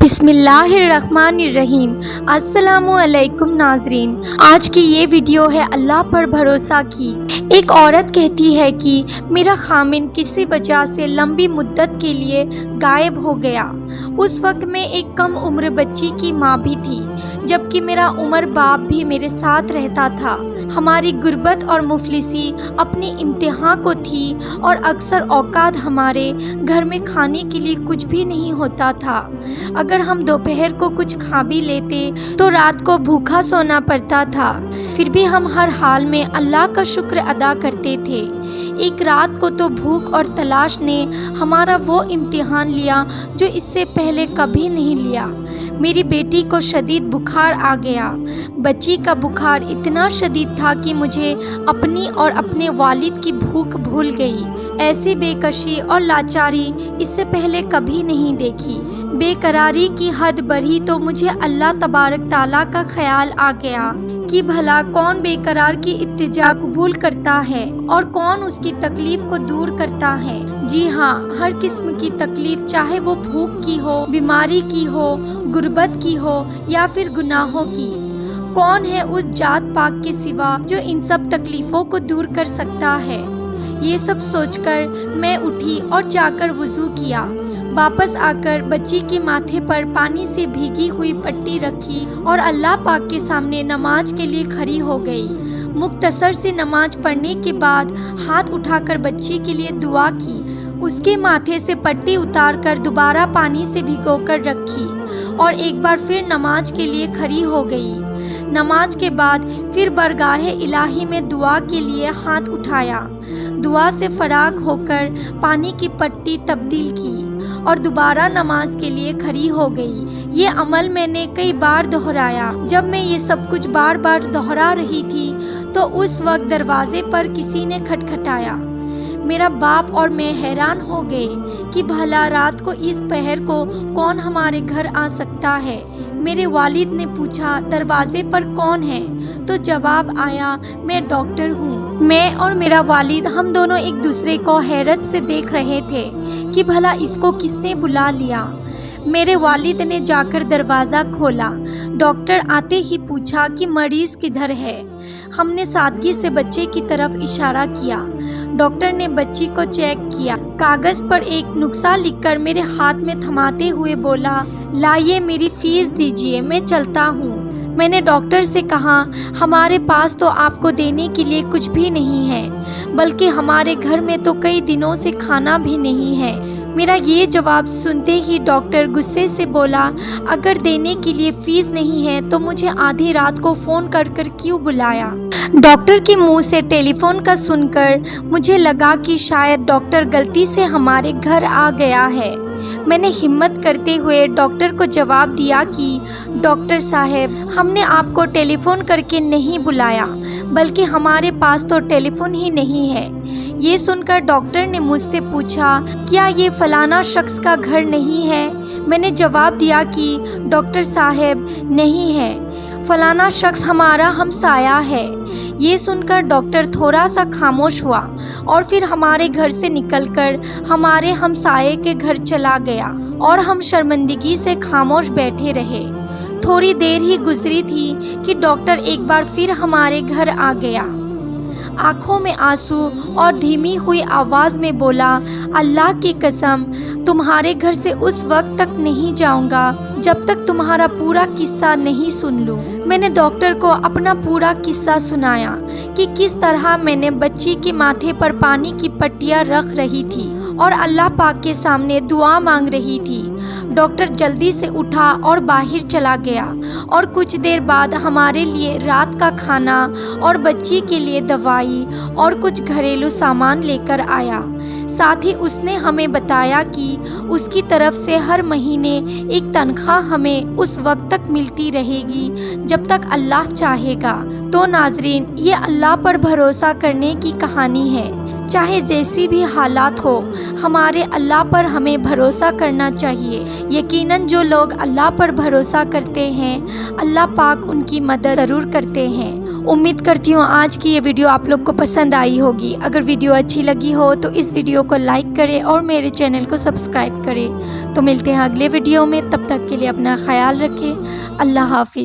بسم اللہ الرحمن الرحیم۔ السلام علیکم ناظرین، آج کی یہ ویڈیو ہے اللہ پر بھروسہ کی۔ ایک عورت کہتی ہے کہ میرا خامن کسی وجہ سے لمبی مدت کے لیے غائب ہو گیا۔ اس وقت میں ایک کم عمر بچی کی ماں بھی تھی، جبکہ میرا عمر باپ بھی میرے ساتھ رہتا تھا۔ ہماری غربت اور مفلسی اپنی امتحان کو تھی اور اکثر اوقات ہمارے گھر میں کھانے کے لیے کچھ بھی نہیں ہوتا تھا۔ اگر ہم دوپہر کو کچھ کھا بھی لیتے تو رات کو بھوکا سونا پڑتا تھا، پھر بھی ہم ہر حال میں اللہ کا شکر ادا کرتے تھے۔ ایک رات کو تو بھوک اور تلاش نے ہمارا وہ امتحان لیا جو اس سے پہلے کبھی نہیں لیا۔ میری بیٹی کو شدید بخار آ گیا۔ بچی کا بخار اتنا شدید تھا کہ مجھے اپنی اور اپنے والد کی بھوک بھول گئی۔ ایسی بے کشی اور لاچاری اس سے پہلے کبھی نہیں دیکھی۔ بے قراری کی حد بڑھی تو مجھے اللہ تبارک تعالیٰ کا خیال آ گیا کہ بھلا کون بے قرار کی التجا قبول کرتا ہے اور کون اس کی تکلیف کو دور کرتا ہے۔ جی ہاں، ہر قسم کی تکلیف، چاہے وہ بھوک کی ہو، بیماری کی ہو، غربت کی ہو یا پھر گناہوں کی۔ کون ہے اس ذات پاک کے سوا جو ان سب تکلیفوں کو دور کر سکتا ہے؟ یہ سب سوچ کر میں اٹھی اور جا کر وضو کیا۔ واپس آ کر بچی کے ماتھے پر پانی سے بھیگی ہوئی پٹی رکھی اور اللہ پاک کے سامنے نماز کے لیے کھڑی ہو گئی۔ مختصر سی نماز پڑھنے کے بعد ہاتھ اٹھا کر بچی کے لیے دعا کی، اس کے ماتھے سے پٹی اتار کر دوبارہ پانی سے بھگو کر رکھی اور ایک بار پھر نماز کے لیے کھڑی ہو گئی۔ نماز کے بعد پھر بارگاہ الہی میں دعا کے لیے ہاتھ اٹھایا، دعا سے فارغ ہو کر پانی کی پٹی تبدیل کی اور دوبارہ نماز کے لیے کھڑی ہو گئی۔ یہ عمل میں نے کئی بار دہرایا۔ جب میں یہ سب کچھ بار بار دہرا رہی تھی تو اس وقت دروازے پر کسی نے کھٹکھٹایا۔ میرا باپ اور میں حیران ہو گئے کہ بھلا رات کو اس پہر کو کون ہمارے گھر آ سکتا ہے۔ میرے والد نے پوچھا، دروازے پر کون ہے؟ تو جواب آیا، میں ڈاکٹر ہوں۔ میں اور میرا والد ہم دونوں ایک دوسرے کو حیرت سے دیکھ رہے تھے کہ بھلا اس کو کس نے بلا لیا۔ میرے والد نے جا کر دروازہ کھولا۔ ڈاکٹر آتے ہی پوچھا کہ مریض کدھر ہے؟ ہم نے سادگی سے بچے کی طرف اشارہ کیا۔ ڈاکٹر نے بچی کو چیک کیا، کاغذ پر ایک نسخہ لکھ کر میرے ہاتھ میں تھماتے ہوئے بولا، لائیے میری فیس دیجیے، میں چلتا ہوں۔ میں نے ڈاکٹر سے کہا، ہمارے پاس تو آپ کو دینے کے لیے کچھ بھی نہیں ہے، بلکہ ہمارے گھر میں تو کئی دنوں سے کھانا بھی نہیں ہے۔ میرا یہ جواب سنتے ہی ڈاکٹر غصے سے بولا، اگر دینے کے لیے فیس نہیں ہے تو مجھے آدھی رات کو فون کر کر کیوں بلایا؟ ڈاکٹر کے منہ سے ٹیلی فون کا سن کر مجھے لگا کہ شاید ڈاکٹر غلطی سے ہمارے گھر آ گیا ہے۔ میں نے ہمت کرتے ہوئے ڈاکٹر کو جواب دیا کہ ڈاکٹر صاحب، ہم نے آپ کو ٹیلی فون کر کے نہیں بلایا، بلکہ ہمارے پاس تو ٹیلی فون ہی نہیں ہے۔ یہ سن کر ڈاکٹر نے مجھ سے پوچھا، کیا یہ فلانا شخص کا گھر نہیں ہے؟ میں نے جواب دیا کہ ڈاکٹر صاحب نہیں ہے، فلانا شخص ہمارا ہمسایہ ہے۔ یہ سن کر ڈاکٹر تھوڑا سا خاموش ہوا اور پھر ہمارے گھر سے نکل کر ہمارے ہمسائے کے گھر چلا گیا اور ہم شرمندگی سے خاموش بیٹھے رہے۔ تھوڑی دیر ہی گزری تھی کہ ڈاکٹر ایک بار پھر ہمارے گھر آ گیا۔ آنکھوں میں آنسو اور دھیمی ہوئی آواز میں بولا، اللہ کی قسم، تمہارے گھر سے اس وقت تک نہیں جاؤں گا جب تک تمہارا پورا قصہ نہیں سن لوں۔ میں نے ڈاکٹر کو اپنا پورا قصہ سنایا کہ کس طرح میں نے بچی کے ماتھے پر پانی کی پٹیاں رکھ رہی تھی اور اللہ پاک کے سامنے دعا مانگ رہی تھی۔ ڈاکٹر جلدی سے اٹھا اور باہر چلا گیا اور کچھ دیر بعد ہمارے لیے رات کا کھانا اور بچی کے لیے دوائی اور کچھ گھریلو سامان لے کر آیا۔ ساتھ ہی اس نے ہمیں بتایا کہ اس کی طرف سے ہر مہینے ایک تنخواہ ہمیں اس وقت تک ملتی رہے گی جب تک اللہ چاہے گا۔ تو ناظرین، یہ اللہ پر بھروسہ کرنے کی کہانی ہے۔ چاہے جیسی بھی حالات ہو، ہمارے اللہ پر ہمیں بھروسہ کرنا چاہیے۔ یقیناً جو لوگ اللہ پر بھروسہ کرتے ہیں، اللہ پاک ان کی مدد ضرور کرتے ہیں، امید کرتی ہوں آج کی یہ ویڈیو آپ لوگ کو پسند آئی ہوگی۔ اگر ویڈیو اچھی لگی ہو تو اس ویڈیو کو لائک کریں اور میرے چینل کو سبسکرائب کریں۔ تو ملتے ہیں اگلے ویڈیو میں، تب تک کے لیے اپنا خیال رکھیں۔ اللہ حافظ۔